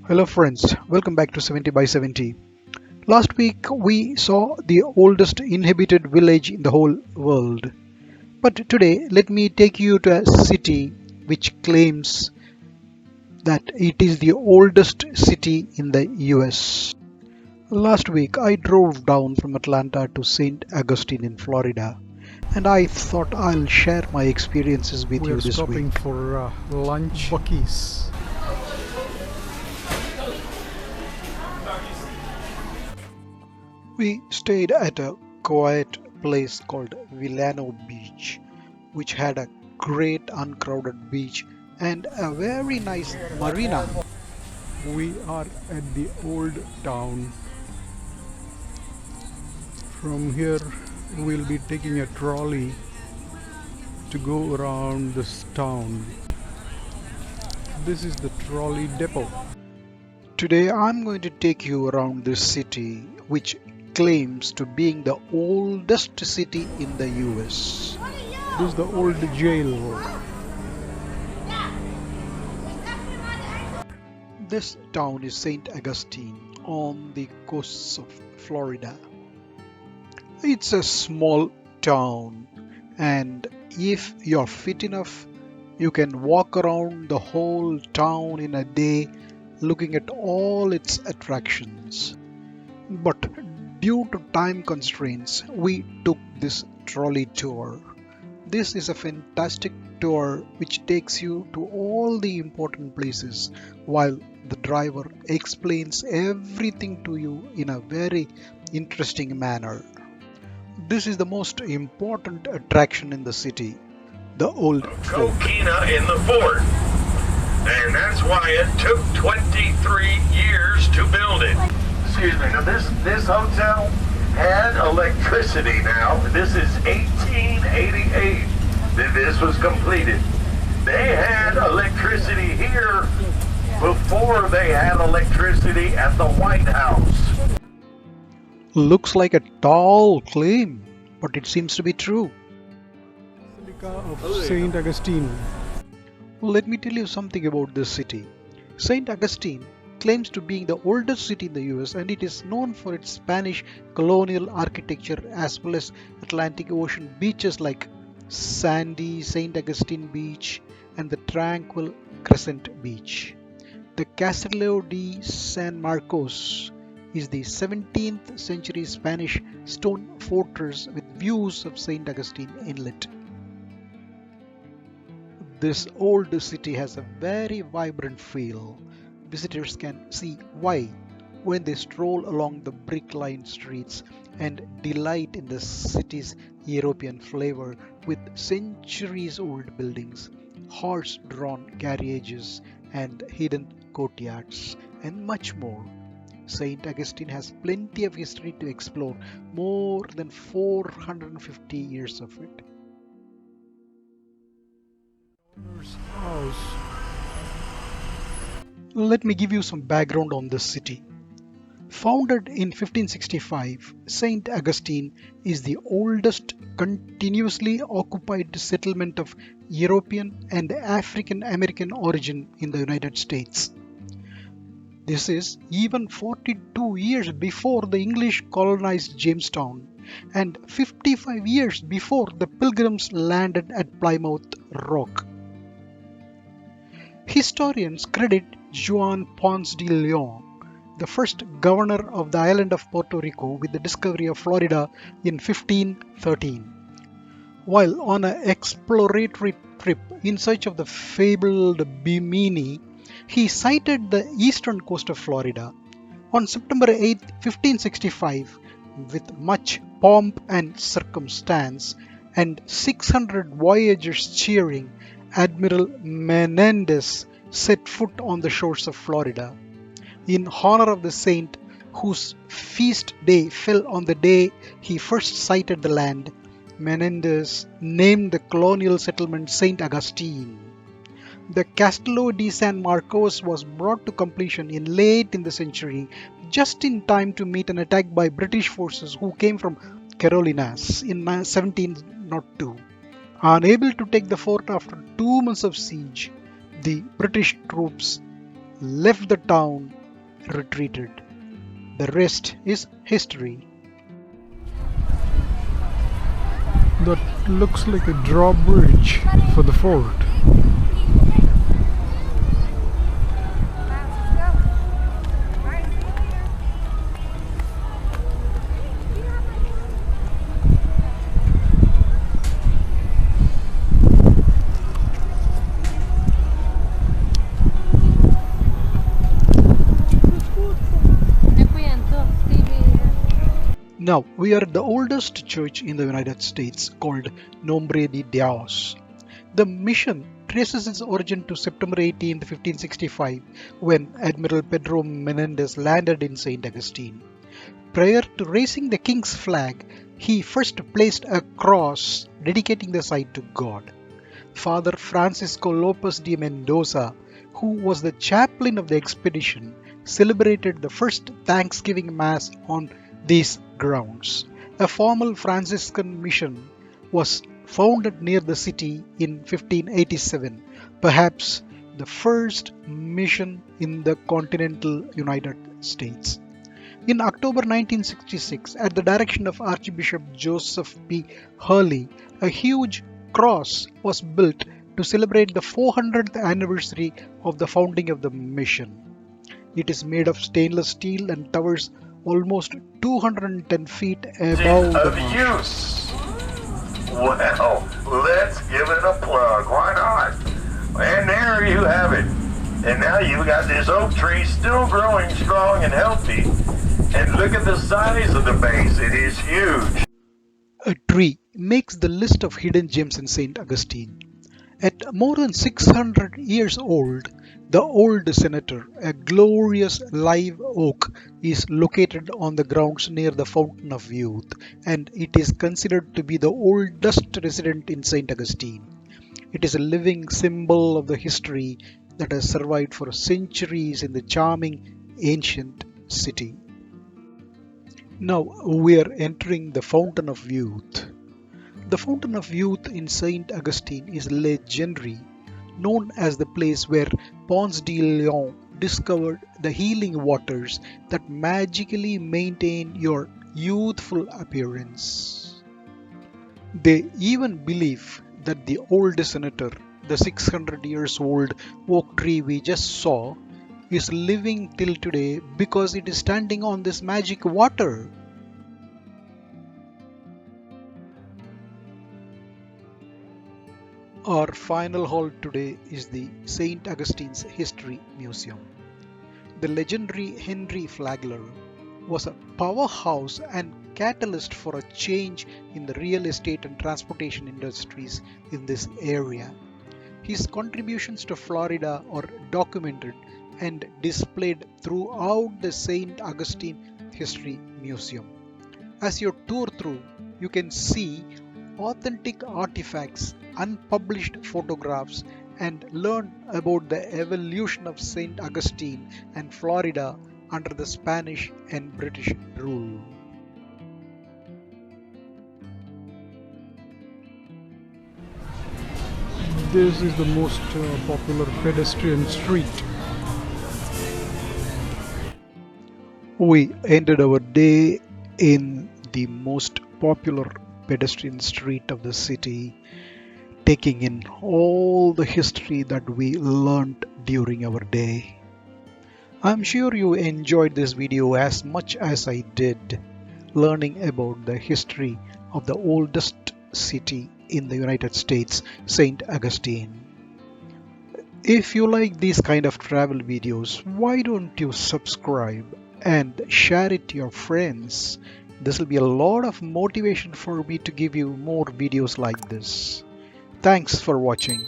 Hello friends, welcome back to 70 by 70. Last week we saw the oldest inhabited village in the whole world. But today let me take you to a city which claims that it is the oldest city in the US. Last week I drove down from Atlanta to St. Augustine in Florida, and I thought I'll share my experiences with We you are this stopping week. for lunch. Bucky's. We stayed at a quiet place called Villano Beach, which had a great uncrowded beach and a very nice marina. We are at the old town. From here, we'll be taking a trolley to go around this town. This is the Trolley Depot. Today I'm going to take you around this city, which claims to being the oldest city in the US. This is the old jail. This town is St. Augustine on the coasts of Florida. It's a small town, and if you're fit enough, you can walk around the whole town in a day looking at all its attractions. But due to time constraints, we took this trolley tour. This is a fantastic tour which takes you to all the important places while the driver explains everything to you in a very interesting manner. This is the most important attraction in the city, the old fort. Coquina in the fort. And that's why it took 23 years to build it. Excuse me, now this hotel had electricity now. This is 1888 that this was completed. They had electricity here before they had electricity at the White House. Looks like a tall claim, but it seems to be true. Basilica of St. Augustine. Let me tell you something about this city. St. Augustine claims to be the oldest city in the US, and it is known for its Spanish colonial architecture as well as Atlantic Ocean beaches like sandy St. Augustine Beach and the tranquil Crescent Beach. The Castillo de San Marcos is the 17th century Spanish stone fortress with views of St. Augustine Inlet. This old city has a very vibrant feel. Visitors can see why when they stroll along the brick-lined streets and delight in the city's European flavor with centuries-old buildings, horse-drawn carriages, and hidden courtyards, and much more. St. Augustine has plenty of history to explore, more than 450 years of it. House. Let me give you some background on this city. Founded in 1565, St. Augustine is the oldest continuously occupied settlement of European and African American origin in the United States. This is even 42 years before the English colonized Jamestown and 55 years before the Pilgrims landed at Plymouth Rock. Historians credit Juan Ponce de Leon, the first governor of the island of Puerto Rico, with the discovery of Florida in 1513. While on an exploratory trip in search of the fabled Bimini, he sighted the eastern coast of Florida. On September 8, 1565, with much pomp and circumstance and 600 voyagers cheering, Admiral Menendez set foot on the shores of Florida. In honor of the saint whose feast day fell on the day he first sighted the land, Menendez named the colonial settlement St. Augustine. The Castillo de San Marcos was brought to completion late in the century, just in time to meet an attack by British forces who came from Carolinas in 1702. Unable to take the fort after 2 months of siege, the British troops left the town, retreated. The rest is history. That looks like a drawbridge for the fort. Now, we are at the oldest church in the United States called Nombre de Dios. The mission traces its origin to September 18, 1565, when Admiral Pedro Menendez landed in St. Augustine. Prior to raising the king's flag, he first placed a cross dedicating the site to God. Father Francisco Lopez de Mendoza, who was the chaplain of the expedition, celebrated the first Thanksgiving Mass on these grounds. A formal Franciscan mission was founded near the city in 1587, perhaps the first mission in the continental United States. In October 1966, at the direction of Archbishop Joseph P. Hurley, a huge cross was built to celebrate the 400th anniversary of the founding of the mission. It is made of stainless steel and towers almost 210 feet above the marsh. Well, let's give it a plug. Why not? And there you have it. And now you've got this oak tree still growing strong and healthy. And look at the size of the base. It is huge. A tree makes the list of hidden gems in St. Augustine. At more than 600 years old, the old senator, a glorious live oak, is located on the grounds near the Fountain of Youth, and it is considered to be the oldest resident in St. Augustine. It is a living symbol of the history that has survived for centuries in the charming ancient city. Now we are entering the Fountain of Youth. The Fountain of Youth in St. Augustine is legendary, known as the place where Ponce de Leon discovered the healing waters that magically maintain your youthful appearance. They even believe that the old senator, the 600 years old oak tree we just saw, is living till today because it is standing on this magic water. Our final halt today is the St. Augustine's History Museum. The legendary Henry Flagler was a powerhouse and catalyst for a change in the real estate and transportation industries in this area. His contributions to Florida are documented and displayed throughout the St. Augustine History Museum. As you tour through, you can see authentic artifacts, unpublished photographs, and learn about the evolution of St. Augustine and Florida under the Spanish and British rule. This is the most popular pedestrian street. We ended our day in the most popular pedestrian street of the city, taking in all the history that we learned during our day. I'm sure you enjoyed this video as much as I did, learning about the history of the oldest city in the United States, St. Augustine. If you like these kind of travel videos, why don't you subscribe and share it to your friends? This will be a lot of motivation for me to give you more videos like this. Thanks for watching.